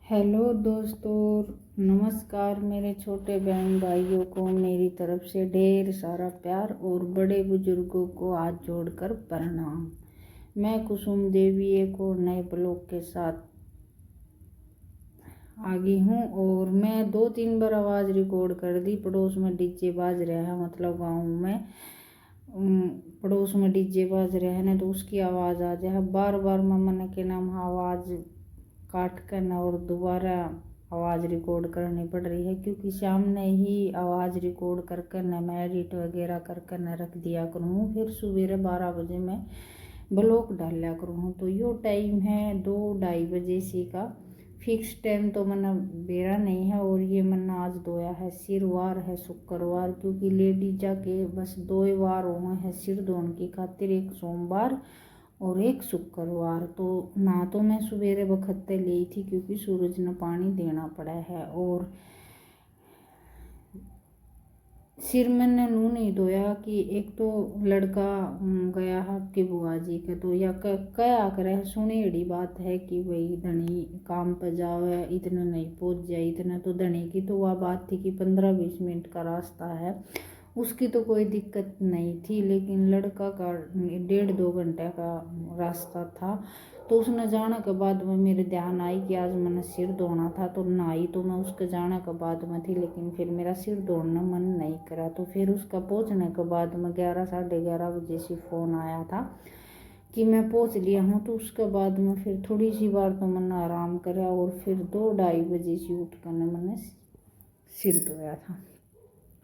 Hello दोस्तों, नमस्कार। मेरे छोटे बहन भाइयों को मेरी तरफ से ढेर सारा प्यार और बड़े बुजुर्गों को हाथ जोड़कर प्रणाम। मैं कुसुम देवी एक और नए ब्लॉग के साथ आ गई हूँ और मैं 2-3 बार आवाज़ रिकॉर्ड कर दी। पड़ोस में डीजे बाज रहा है, मतलब गाँव में पड़ोस में डीजे बाज रहे हैं तो उसकी आवाज़ आ जाए। बार बार मम्मा के नाम आवाज़ काट कर और दोबारा आवाज़ रिकॉर्ड करनी पड़ रही है, क्योंकि शाम ने ही आवाज़ रिकॉर्ड कर न मैं एडिट वगैरह कर न रख दिया करूँ, फिर सवेरे 12 बजे मैं ब्लॉग डाला करूँ। तो यो टाइम है 2-2:30 से का फिक्स टाइम तो मना बेरा नहीं है। और ये मना आज धोया है, सिरवार है शुक्रवार, क्योंकि लेडीज जाके बस 2 बार हुए हैं सिर धोने की खातिर, एक सोमवार और एक शुक्रवार। तो ना तो मैं सवेरे बखत्ते ली थी क्योंकि सूरज ने पानी देना पड़ा है, और सिर मैंने नू नहीं धोया कि एक तो लड़का गया है आपकी बुआ जी के, तो या क्या करे सुनेड़ी बात है कि भाई धनी काम पर जाओ है, इतना नहीं पहुँच जाए, इतना तो धनी की तो वह बात थी कि 15-20 मिनट का रास्ता है, उसकी तो कोई दिक्कत नहीं थी। लेकिन लड़का का 1.5-2 घंटे का रास्ता था। तो उसने जाने के बाद में मेरे ध्यान आई कि आज मैंने सिर धोना था, तो नहाई तो मैं उसके जाने के बाद में थी, लेकिन फिर मेरा सिर धोना मन नहीं करा। तो फिर उसका पहुंचने के बाद में 11-11:30 बजे से फ़ोन आया था कि मैं पहुंच लिया हूँ। तो उसके बाद में फिर थोड़ी सी बार तो मैंने आराम करा और फिर 2-2:30 बजे से उठ कर मैंने सिर धोया था,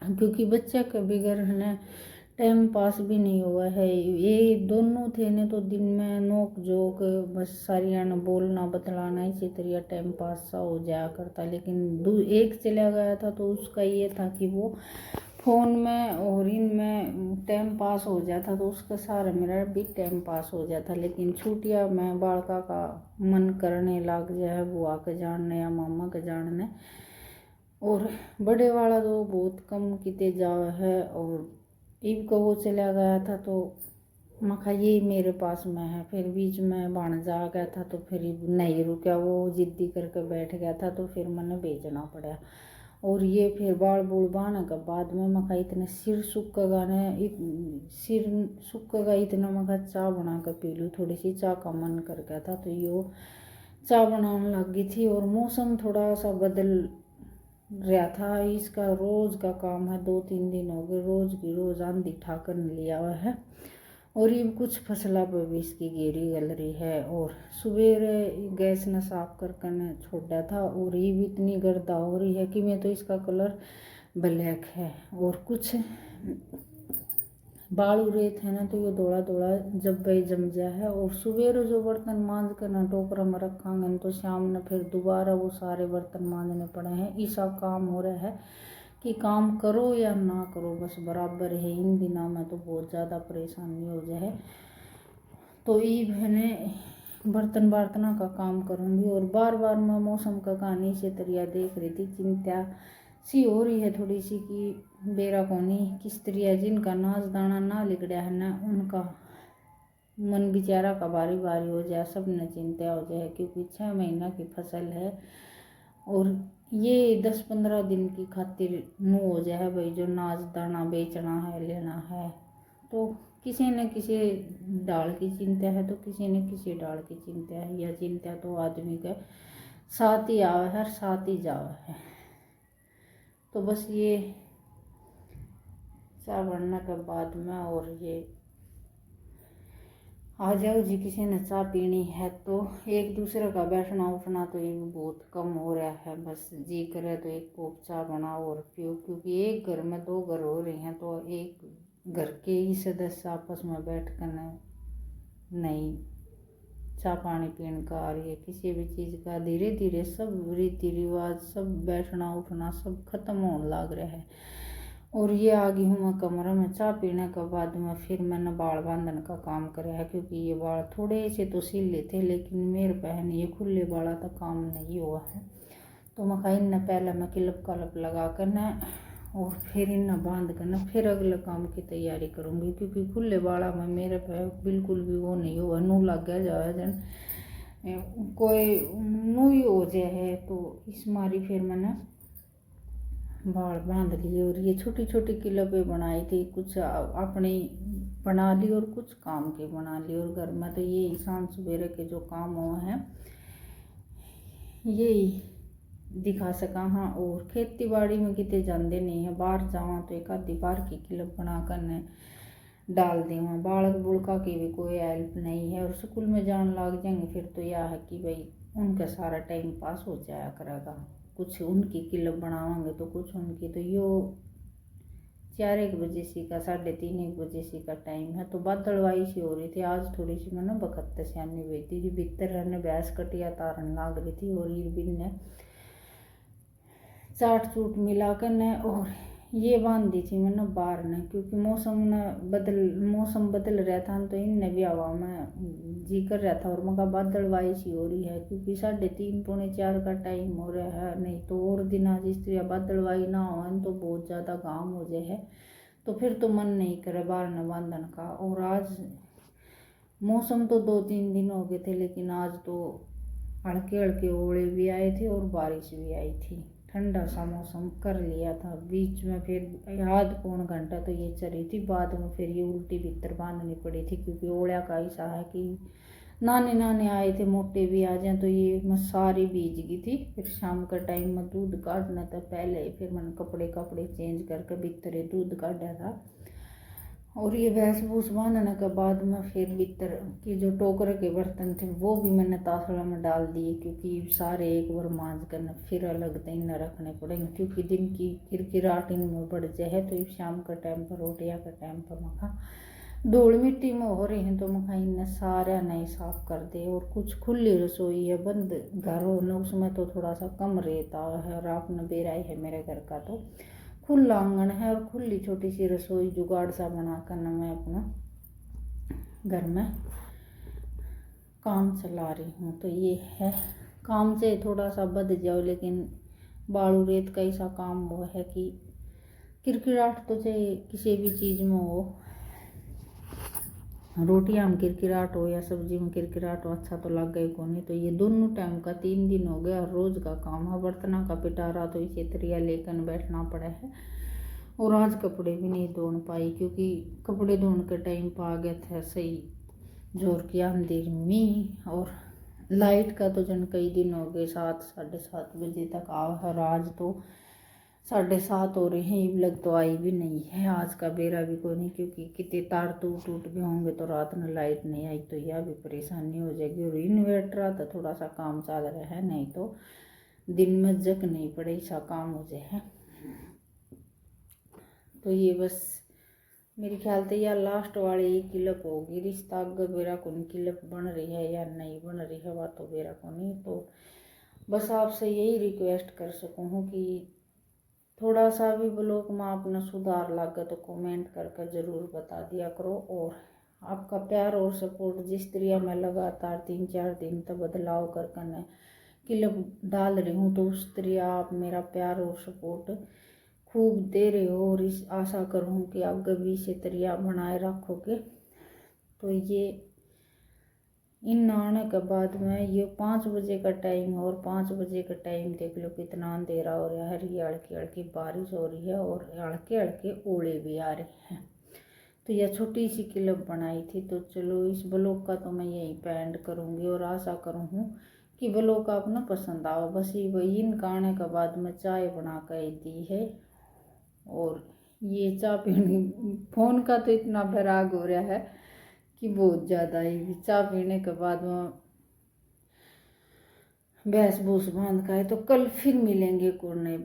क्योंकि बच्चा का बिगड़ है टाइम पास भी नहीं हुआ है। ये दोनों थे ने तो दिन में नोक जोक बस सारिया ने बोलना बतलाना, इसी तरह टाइम पास सा हो जाया करता। लेकिन एक चला गया था तो उसका ये था कि वो फ़ोन में और इनमें टाइम पास हो जाता, तो उसका सारा मेरा भी टाइम पास हो जाता। लेकिन छुट्टियाँ में बालका का मन करने लग जाए बुआ के जानने या मामा के जानने, और बड़े वाला तो बहुत कम किते जाओ है। और ईब को वो चला गया था तो मखा ये मेरे पास में है, फिर बीच में भाणजा आ गया था तो फिर नहीं रुका, वो जिद्दी करके बैठ गया था तो फिर मैंने भेजना पड़ा। और ये फिर बाल बूल बांधने के बाद में मखा इतने सिर सूखेगा न, सिर सूखेगा इतना, मखा चाय बना कर पी लूँ, थोड़ी सी चाय का मन कर गया था तो यो चाय बनाने लग गई थी। और मौसम थोड़ा सा बदल रहा था, इसका रोज का काम है, 2-3 दिन हो गए रोज की रोज आंधी ठाकर लिया हुआ है। और ये कुछ फसला पर भी इसकी गेरी गल रही है। और सवेरे गैस ने साफ करके न छोड़ा था, और ये भी इतनी गर्दा हो रही है कि मैं तो इसका कलर ब्लैक है। और कुछ बाल उड़े थे ना तो ये दौड़ा दौड़ा जब भाई जम गया है। और सवेरे जो बर्तन मांज कर ना टोकरा में रखांगे तो शाम ने फिर दोबारा वो सारे बर्तन मांजने पड़े हैं। ऐसा काम हो रहा है कि काम करो या ना करो बस बराबर है। इन दिनों में तो बहुत ज़्यादा परेशानी हो जाए। तो ये मैंने बर्तन बर्तना का काम करूँगी। और बार बार मैं मौसम का कहानी से तरिया देख रही थी, चिंता सी हो रही है थोड़ी सी कि बेरा कोनी किस तरह जिनका नाच दाना ना लिगड़ा है ना, उनका मन बेचारा का बारी बारी हो जाए, सब ने चिंता हो जाए, क्योंकि 6 महीना की फसल है। और ये 10-15 दिन की खातिर नू हो जाए भाई, जो नाच दाना बेचना है लेना है, तो किसी न किसी डाल की चिंता है, तो किसी न किसी डाल की चिंता है। यह चिंता तो आदमी के साथ ही आवे है, साथ ही जावे है। तो बस ये चाय बनने के बाद में, और ये आ जाओ जी किसी ने चाय पीनी है, तो एक दूसरे का बैठना उठना तो ये बहुत कम हो रहा है। बस जी करे तो एक कप चाय बनाओ और पियो, क्योंकि एक घर में 2 घर हो रही हैं तो एक घर के ही सदस्य आपस में बैठ कर नहीं चाय पानी पीने का, और ये किसी भी चीज़ का धीरे धीरे सब रीति रिवाज सब बैठना उठना सब खत्म होने लग रहा है। और ये आ गई हूँ मैं कमरे में चाय पीने के बाद में, फिर मैंने बाल बांधने का काम करा है, क्योंकि ये बाल थोड़े से तो सिले थे लेकिन मेरे पहन ये खुले बाला तक काम नहीं हुआ है। तो मैं कहीं न पहले मैं क्लिप कलप लगा कर न और फिर इन्हें बांध कर न फिर अगले काम की तैयारी करूँगी, क्योंकि खुले बाला में मेरे पे बिल्कुल भी वो नहीं हुआ, नू लग गया जाए जन कोई मूवी हो जाए है तो इस मारी फिर मैंने बाल बांध लिए। और ये छोटी छोटी क्लिपें बनाई थी, कुछ अपनी बना ली और कुछ काम के बना ली। और घर में तो ये शाम सवेरे के जो काम हुए हैं यही दिखा सका। हाँ, और खेती बाड़ी में कितने जाते नहीं है, बाहर जावा तो एक आधी बार की क्लिप बना कर ने डाल दी। वहाँ बालक बुड़का की भी कोई हेल्प नहीं है, और स्कूल में जान लग जाएंगे फिर तो यह है कि भाई उनका सारा टाइम पास हो जाया करेगा। कुछ उनकी क्लिप बनावांगे तो कुछ उनकी। तो यो 4-1 बजे सी का 3:30-1 बजे सी का टाइम है। तो बादलवाई सी हो रही थी आज, थोड़ी सी मैंने बखत सियानी हुई थी। जो भीतर रहने भैंस कटिया तारन लाग रही थी, और ईरबिन ने चाट चूट मिला कर ने और ये बांध दी थी मैंने बाहर ने, क्योंकि मौसम बदल रहा था तो इनने भी हवा में जी कर रहा था। और मगा बादलवाई सी हो रही है, क्योंकि 3:30-4 का टाइम हो रहा है। नहीं तो और दिन आज इस तरह बादलवाई ना हो तो बहुत ज़्यादा घाम हो जाए है, तो फिर तो मन नहीं करे बाहर न बांधन का। और आज मौसम तो 2-3 दिन हो गए थे, लेकिन आज तो हल्के हल्के ओले भी आए थे और बारिश भी आई थी। ठंडा सा मौसम कर लिया था। बीच में फिर आध पौन घंटा तो ये चली थी, बाद में फिर ये उल्टी भीतर बांधनी पड़ी थी, क्योंकि ओलिया का ऐसा है कि नाने नाने आए थे, मोटे भी आ जाए। तो ये मैं सारी भीज गई थी। फिर शाम का टाइम में दूध काटना था पहले, फिर मैंने कपड़े चेंज करके भीतर दूध काटा था। और ये भैंस भूस बांधने के बाद में फिर भीतर की जो टोकरे के बर्तन थे वो भी मैंने तासड़ा में डाल दिए, क्योंकि सारे एक बार मांझ कर फिर अलग दिन न रखने पड़ेंगे, क्योंकि दिन की किरकिराहट इनमें बढ़ जाए। तो शाम का टाइम पर रोटियां का टाइम पर मखा धूल मिट्टी में हो रहे हैं तो मखा इन्हें सारा नहीं साफ कर दे। और कुछ खुली रसोई है, बंद घर हो न उसमें तो थोड़ा सा कम रहता है। और आपने बेराई है मेरे घर का तो खुला आंगन है, और खुली छोटी सी रसोई जुगाड़ सा बना कर ना मैं अपना घर में काम चला रही हूँ। तो ये है, काम से थोड़ा सा बद जाओ, लेकिन बालू रेत का ऐसा काम वो है कि किरकिराहट तो चाहे किसी भी चीज़ में हो, रोटियां में किरकिराहट हो या सब्जी में किरकिराहट हो, अच्छा तो लग गई को नहीं। तो ये दोनों टाइम का 3 दिन हो गया, रोज़ का काम है। बर्तना का पिटारा तो इसी तरह लेकर बैठना पड़ा है। और आज कपड़े भी नहीं धोन पाई, क्योंकि कपड़े धोने के टाइम पर आ गया था सही जोर की आंधी में। और लाइट का तो जन कई दिन हो गए 7-7:30 बजे तक आओ है। आज तो 7:30 हो रहे हैं, लग तो आई भी नहीं है। आज का बेरा भी कोई नहीं, क्योंकि कितने तार टूट गए होंगे तो रात में लाइट नहीं आई तो यह भी परेशानी हो जाएगी। और इन्वर्टर तो थोड़ा सा काम चल रहा है, नहीं तो दिन में जग नहीं पड़े ऐसा काम हो जाए। तो ये बस मेरे ख्याल से यह लास्ट वाली ही क्लिप होगी। रिश्ता अगर बेरा को क्लिप बन रही है या नहीं बन रही है वह तो बेरा को नहीं। तो बस आपसे यही रिक्वेस्ट कर सकूँ कि थोड़ा सा भी ब्लॉग में अपना सुधार लगे तो कमेंट करके ज़रूर बता दिया करो। और आपका प्यार और सपोर्ट जिस तरह मैं लगातार 3-4 दिन तक बदलाव करके मैं क्लिप डाल रही हूँ, तो उस तरह आप मेरा प्यार और सपोर्ट खूब दे रहे हो। और इस आशा करूँ कि आप गभी से तरह बनाए रखोगे। तो ये इन आने के बाद में ये 5 बजे का टाइम है, और 5 बजे का टाइम देख लो कितना अंधेरा हो रहा है। ये हल्की हल्की बारिश हो रही है और हल्के हल्के ओले भी आ रहे हैं। तो यह छोटी सी क्लिप बनाई थी। तो चलो इस ब्लॉग का तो मैं यहीं पे एंड करूँगी, और आशा करूँ कि ब्लॉग आप ना पसंद आओ। बस ये वही इन आने के बाद में चाय बना कर दी है। और ये चाय पीने फ़ोन का तो इतना बैराग हो रहा है कि बहुत ज़्यादा ही। चाय पीने के बाद में भैंस भूस बांध का है। तो कल फिर मिलेंगे को नए